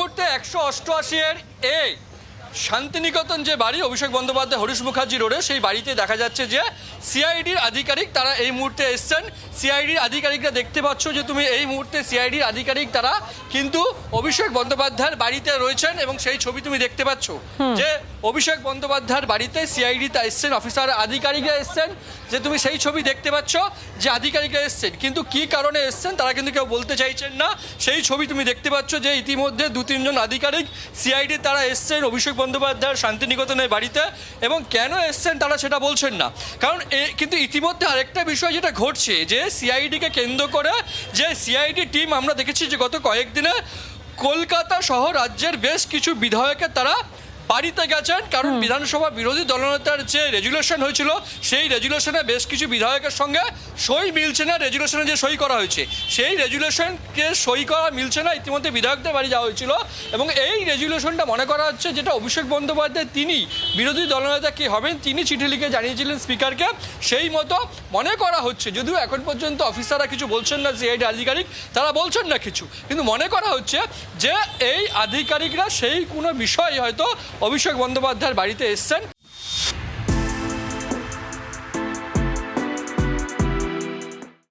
মুহূর্তে 188 এ শান্তিনিকেতন যে বাড়ি অভিষেক বন্দ্যোপাধ্যায় হরিশ মুখার্জি রোডে, সেই বাড়িতে দেখা যাচ্ছে যে সিআইডির আধিকারিক তারা এই মুহূর্তে এসছেন। সিআইডির আধিকারিকরা দেখতে পাচ্ছ যে তুমি এই মুহূর্তে সিআইডির আধিকারিক তারা কিন্তু অভিষেক বন্দ্যোপাধ্যায়ের বাড়িতে রয়েছেন এবং সেই ছবি তুমি দেখতে পাচ্ছ যে অভিষেক বন্দ্যোপাধ্যায়ের বাড়িতে সিআইডি তা এসছেন, অফিসার আধিকারিকরা এসছেন, যে তুমি সেই ছবি দেখতে পাচ্ছ যে আধিকারিকরা এসছেন, কিন্তু কি কারণে এসছেন তারা কিন্তু কেউ বলতে চাইছেন না। সেই ছবি তুমি দেখতে পাচ্ছ যে ইতিমধ্যে 2-3 জন আধিকারিক সিআইডি তারা এসছেন অভিষেক বন্দ্যোপাধ্যায়ের শান্তিনিকেতনের বাড়িতে, এবং কেন এসছেন তারা সেটা বলছেন না। কারণ কিন্তু ইতিমধ্যে আরেকটা বিষয় যেটা ঘটছে যে সিআইডিকে কেন্দ্র করে যে সিআইডি টিম আমরা দেখেছি যে গত কয়েকদিনে কলকাতা সহ রাজ্যের বেশ কিছু বিধায়কের তারা বাড়িতে গেছেন, কারণ বিধানসভা বিরোধী দলনেতার যে রেজুলেশন হয়েছিল সেই রেজুলেশনে বেশ কিছু বিধায়কের সঙ্গে সই মিলছে না। রেজুলেশনে যে সই করা হয়েছে সেই রেজুলেশনকে সই করা মিলছে না, ইতিমধ্যে বিধায়কদের বাড়ি যাওয়া হয়েছিল এবং এই রেজুলেশনটা মনে করা হচ্ছে যেটা অভিষেক বন্দ্যোপাধ্যায় তিনি বিরোধী দলনেতা কে হবেন তিনি চিঠি লিখে জানিয়েছিলেন স্পিকারকে, সেই মতো মনে করা হচ্ছে। যদিও এখন পর্যন্ত অফিসাররা কিছু বলছেন না, সিআইডি আধিকারিক তারা বলছেন না কিছু, কিন্তু মনে করা হচ্ছে যে এই আধিকারিকরা সেই কোনো বিষয় হয়তো অভিষেক বন্দ্যোপাধ্যায়ের বাড়িতে এসছেন।